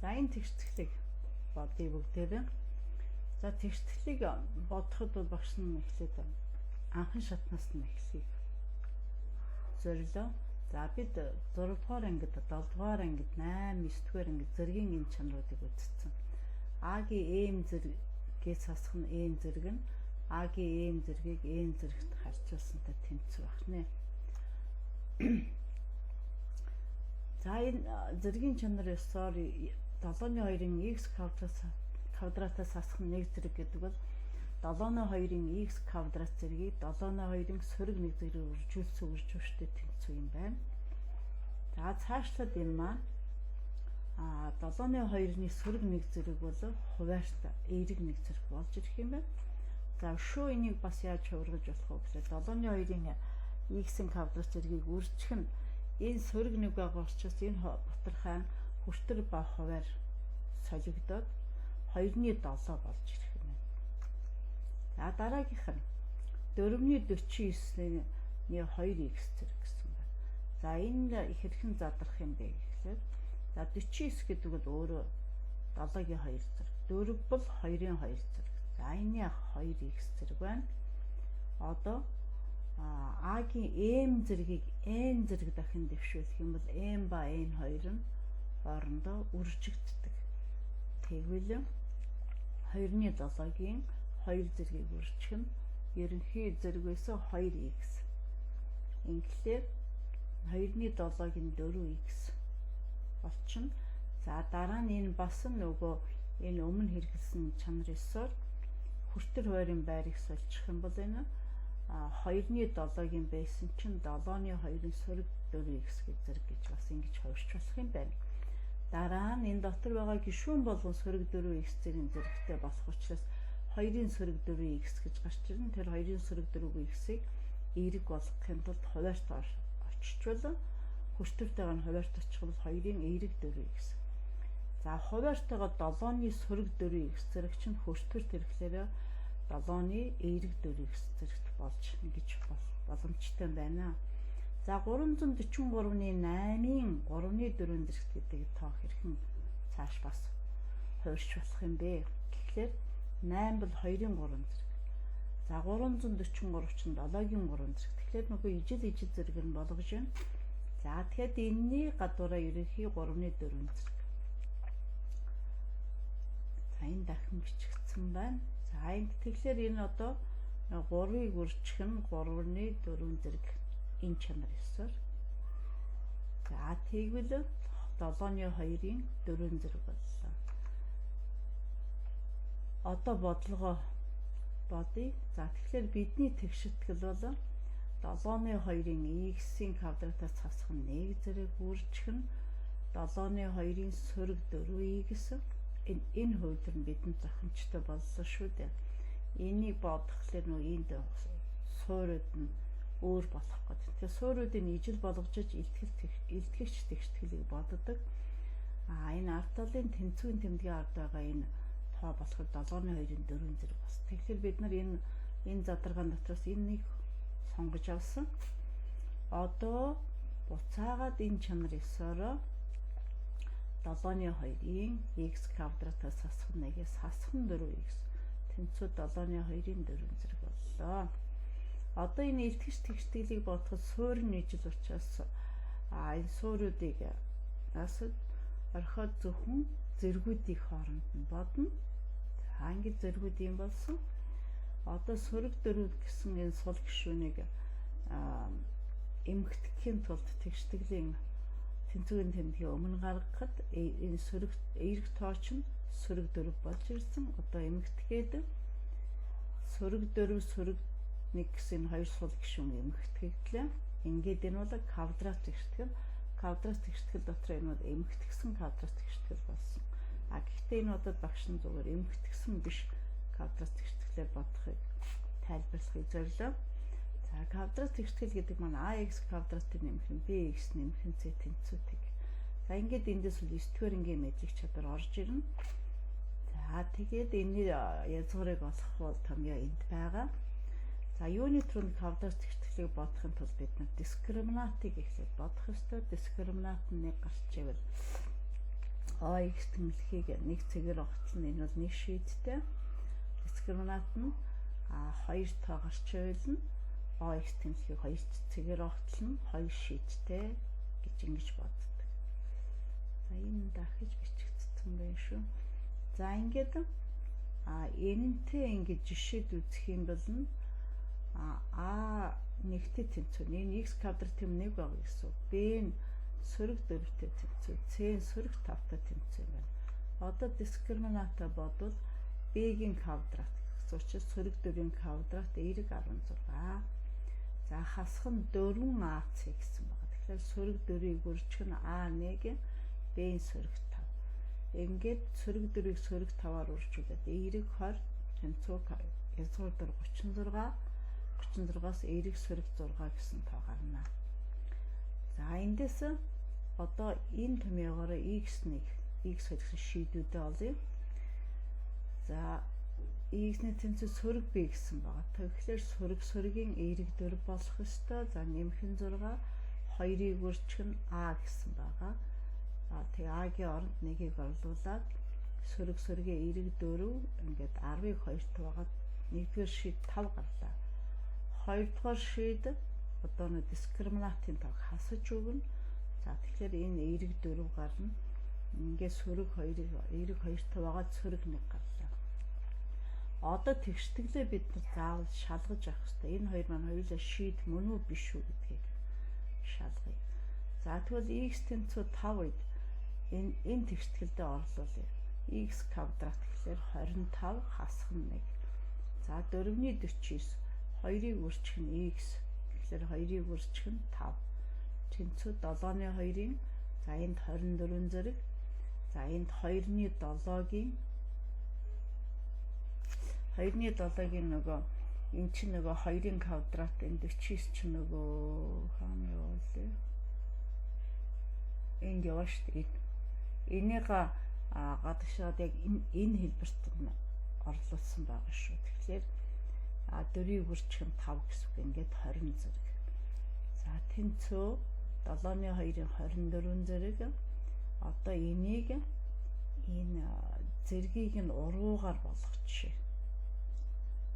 За энэ тэгштэглийг бодъё бүгдээрээ. За тэгштэглийг бодоход бол багш нь эхлээд анхан шатнаас нь эхлэхийг зорилоо. За бид 6 дугаар ангид, 7 дугаар ангид, 8, 9 дугаар ангид зэргийн энэ чанаруудыг үзсэн. А-гийн эм зэргээс хасах нь эм зэрэг нь А-гийн эм зэргийг эм зэрэгт харьцуулсантай тэнцүү байх нэ. За энэ зэргийн чанар ёсоор 7-2-ын x квадратаас хасах нь 1 зэрэг гэдэг бол 7-2-ын x квадрат зэргийг 7-2-ын сөрөг 1 зэрэг үржүүлсэн үржүүлжтэй тэнцүү юм байна. За цаашлаад энэ маань 7-2-ны сөрөг 1 зэрэг бол хуваарьт эерэг 1 зэрэг болж ирэх юм байна. За шөө энийг бас яаж хувиргаж болох вэ гэхээр 7-2-ын x-ийн квадрат зэргийг үржих нь энэ сөрөг 1 байгаа учраас энэ бутархайн хүртэр ба хуваар солигдоод 2-ны 7 болж ирэх юм байна. За дараагийнх нь 4-ний 49-ний 2x зэрэг гэсэн байна. За энэ их хэрхэн задрах юм бэ гэхээр за 49 гэдэг бол өөрөө 7-гийн 2 зэрэг. 4 бол 2-ын 2 зэрэг. За энэ 2x зэрэг байна. Одоо А-гийн m зэргийг n зэрэг дахин дэвшүүлэх юм бол m ба n хоёр нь хоорондоо үржигддэг. Тэгвэл 2-ны 7-гийн 2 зэргийг үржих нь ерөнхий зэргээс 2x. Ингээр 2-ны 7-гийн 4x болчихно. За дараа нь энэ бас нөгөө энэ өмнө хэрэгэлсэн чанар ёсоор хүртэр хуваарийн байрыг сольчих юм бол энэ 2-ны 7-гийн байсан чинь 7-ны 2-ын сөрөг 4x гэж зэрэг гэж бас ингэж хувирч болох юм байна. Дараа нь энэ дотор байгаа гишүүн болгон сөрөг 4x зэргийн зэрэгтэй болох учраас 2-ын сөрөг 4x гэж гарч ирнэ. Тэр 2-ын сөрөг 4x-ийг эерэг болгохын тулд хуваарьт очичвол хүртэртэйг нь хуваарьт очих бол 2-ын эерэг 4x. За хуваарьтайгаа 7-ны сөрөг 4x зэрэг чинь хүртэрт ирэхлээр 7-ны эерэг 4x зэрэгт болж ингэж боломжтой байна. За 343-ны 8-ын 3-ны 4 зэрэгт гэдэг тоо хэрхэн цааш бас хувирч болох юм бэ? Тэгэхээр 8 бол 2-ын 3 зэрэг. За 343 чинь 7-гийн 3 зэрэг. Тэгэхээр нөгөө ижил зэрэг нь болгож байна. За тэгэхэд энэний гадуураа ерөнхий 3-ны 4 зэрэг. За энэ дахин бичигдсэн байна. За энэ тэгэхээр энэ одоо 3-ыг үржих нь 3-ны 4 зэрэг энэ чанар ёсоор. За тэгвэл 7-ны 2-ын 4 зэрэг боллоо. Одоо бодлого бодъё. За тэгэхээр бидний тэгштгэл бол 7-ны 2-ын x-ийн квадратаас хасах нь 1 зэрэг үржих нь 7-ны 2-ын сөрөг 4x энэ хувьд нь бидэнд зохимжтой болсон шүү дээ. Энийг бодохлоор нөө энд суурьуд нь өөр болох гэдэг. Тэгэхээр суурьуудын ижил болгожиж илтгэгч тэгштгэлийг боддог. Энэ ард талын тэнцвийн тэмдгийн ард байгаа энэ тоо болоход 7-ны 2-ын 4 зэрэг бас. Тэгэхээр бид нар энэ задаргаан дотроос энийг сонгож авсан. Одоо буцаагаад энэ чанар ёсороо 7-ны 2-ын x квадратаас хасах нь 1-ээс хасах нь 4x тэнцүү 7-ны 2-ын 4 зэрэг боллоо. Одоо энэ илтгэгч тэгштгэлийг бодоход суурь нь ижил учраас энэ суурьуудыг орхиод зөвхөн зэргүүдийн хооронд нь бодно. За ингээд зэргүүд юм болсон. Одоо сөрөг 4 гэсэн энэ сул гишүүнийг эмхтгэхийн тулд тэгштгэлийн тэнцвийн тэмдгийн өмнө гаргахад энэ сөрөг эерэг тооч нь сөрөг 4 болж ирсэн. Одоо эмхтгээд сөрөг 4 сөрөг 1 гэсэн хоёр сул гишүүн эмхтгэгдлээ. Ингээд энэ бол квадрат тэгштгэл. Квадрат тэгштгэл дотор энэ бол эмхтгсэн квадрат тэгштгэл болсон. Гэхдээ энэ одоо багш нь зүгээр эмхтгсэн биш квадрат тэгштгэлээр бодохыг тайлбарлахыг зорилоо. За квадрат тэгштгэл гэдэг маань ax квадратын нэмэх нь bx нэмэх нь c тэнцвүүтэй. За ингээд эндээс үл 9-р ангийн мэдлэг чадвар орж ирнэ. За тэгээд энэ язгуурыг олох бол томьёо энд байгаа. За юуны түрүүнд квадрат тэгштгэлийг бодохын тулд бид дискриминантыг эхлээд бодох ёстой. Дискриминант нь нэг гарч ивэл OX тэмлэхийг нэг цэгээр огтлон энэ бол нэг шийдтэй. Дискриминант нь 2 тоо гарч байлна. OX тэмлэхийг 2 цэгээр огтлон 2 шийдтэй гэж ингэж боддог. За энэ дахиж бичигдсэн байх шүү. За ингээд энэнтэй ингэж жишээд үзэх юм бол нэгтэй тэнцвэр энэ x квадрат тэм 1 байгаа гэсэн. B нь сөрөг 4-тэй тэнцвэр, C нь сөрөг 5-тай тэнцвэр байна. Одоо дискриминантаа бодвол B-ийн квадрат гэсэн учраас сөрөг 4-ийн квадрат эерэг 16. За хасах нь 4AC гэсэн байна. Тэгэхээр сөрөг 4-ийг үржих нь A1, B-ийн сөрөг 5. Ингээд сөрөг 4-ийг сөрөг 5-аар үржүүлээд эерэг 20 тэнцвэр язгуур дээр 36-аас эерэг сөрөг 6 гэсэн тоо гарна. За эндээс одоо энэ томьёогоор x1 гэсэн шийдвүүдээ олъё. За x-ний тэнцвэр сөрөг b гэсэн байгаа. Тэгэхээр сөрөгийн эерэг 4 болох ёстой. За нэмэх нь 6, 2-ыг үржих нь a гэсэн байгаа. Тэгээ a-гийн оронд 1-ийг орлуулад сөрөгийн эерэг 4 ингээд 10-ыг 2-т байгаад 1-р шийд 5 гарлаа. 2-р шийд одоо нэг дискриминантын тог хасаж өгнө. За тэгэхээр энэ эерэг 4 гарна. Ингээд сөрөг 2-ыг эерэг 2-т байгаад сөрөг 1 гарлаа. Одоо тэгштэглээ бид нар заавал шалгаж авах хэрэгтэй. Энэ хоёр маань хоёулаа шийд мөн үү биш үү гэдгийг шалгая. За тэгвэл x тэнцвэр 5 үед энэ тэгштгэлдээ орлуулъя. X квадрат гэхээр 25 хасах нь 1. За 4-ний 49 2-ыг үржих нь x тэгэхээр 2-ыг үржих нь 5. Тэнцвэр 7-ны 2-ын за энд 24 зэрэг. За энд 2-ны 7-гийн нөгөө энэ чинь нөгөө 2-ын квадрат энэ 49 чинь нөгөө хаана явуулъя? Энд яваа шүү дээ. Энийг гадагшаад яг энэ хэлбэрт нь орлуулсан байгаа шүү. Тэгэхээр 4-ийг үржих нь 5 гэсэн үг. Ингээд 20 зэрэг. За тэнцвэр 7-ны 2-ын 24 зэрэг. Одоо энийг энэ зэргийг нь уруугаар болгох жишээ.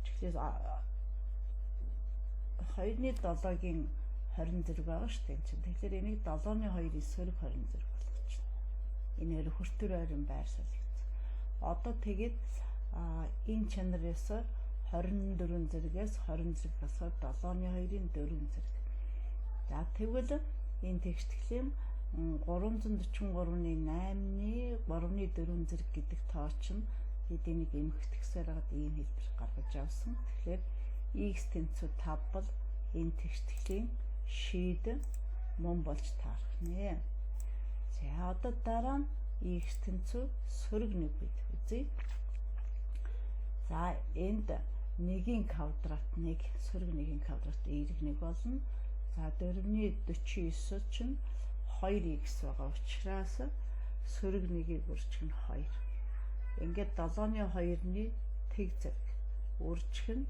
Тэгэхээр 2-ны 7-гийн 20 зэрэг байгаа шүү дээ. Тэгэхээр энийг 7-ны 2-ийн сөрөг 20 зэрэг болгочихно. Энэ хоёр хүртэр ойрын байр солигдсон. Одоо тэгээд энэ чанараас 24 зэрэгээс 20 зэрэг басаад 7-ны 2-ийн 4 зэрэг. За тэгвэл энэ тэгштгэлийн 343-ны 8-ны 3-ны 4 зэрэг гэдэг тоо чинь энийг эмхтгсээр хагаад ийм хэлбэр гаргаж авсан. Тэгэхээр x тэнцвэр 5 бол энэ тэгштгэлийн шийд мөн болж таарах нэ. За одоо дараа нь x тэнцвэр сөрөг 1 гэдэг үзье. За энд 1-ийн квадрат 1 сөрөг 1-ийн квадрат эерэг 1 болно. За 4-ний 49 чинь 2x байгаа учраас сөрөг 1-ийг үржих нь 2. Ингээд 7-ны 2-ны тэг зэрэг үржих нь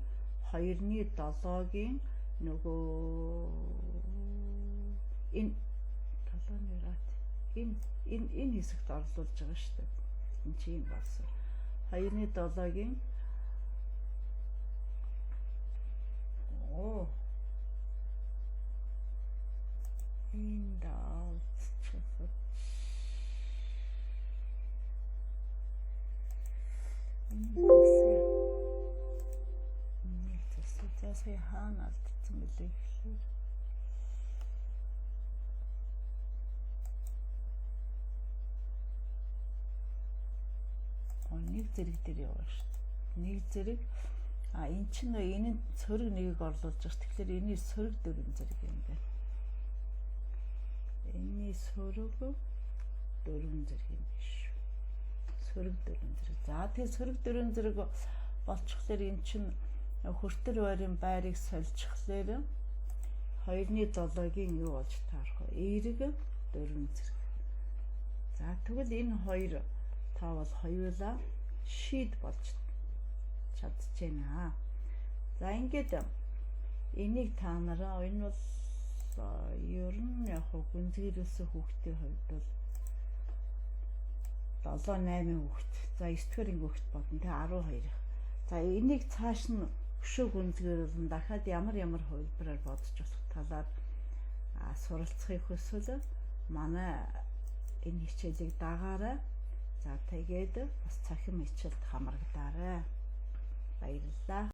2-ны 7-гийн нөгөө энэ 7-ны рат энэ хэсэгт орлуулж байгаа шүү дээ. Энэ чинь болсон. 2-ны 7-гийн энэ даалцчихсан. Сая хаана алдсан бэлээ гэхлээр нэг зэрэг дээр яваа шүү дээ. Нэг зэрэг энэ чинь энэ сөрөг 1-ийг орлуулж байгаа. Тэгэхээр энэ сөрөг 4 зэрэг юм байна. Энэ сөрөг 4 зэрэг юм биш. Сөрөг 4 зэрэг. За тэгээ сөрөг 4 зэрэг болчихлоор энэ чинь хүртэр байрын байрыг сольчихлоор 2-ны 7-гийн юу болж таарах вэ? Эерэг 4 зэрэг. За тэгвэл энэ хоёр тоо бол хоёулаа шийд болж чадчихэна. За ингээд энийг та нараа энэ бол ер нь яг гүнзгийрээс хүүхдийн хувьд бол 7 8 хүүхэд. За 9-р хүүхэд бодно те 12. За энийг цааш нь өшөө гүнзгийрүүлэн дахиад ямар хувилбараар бодож болох талаар суралцахыг хүсвэл манай энэ хичээлийг дагаарай. За тэгээд бас цахим хичээлд хамрагдаарай. Баярлалаа.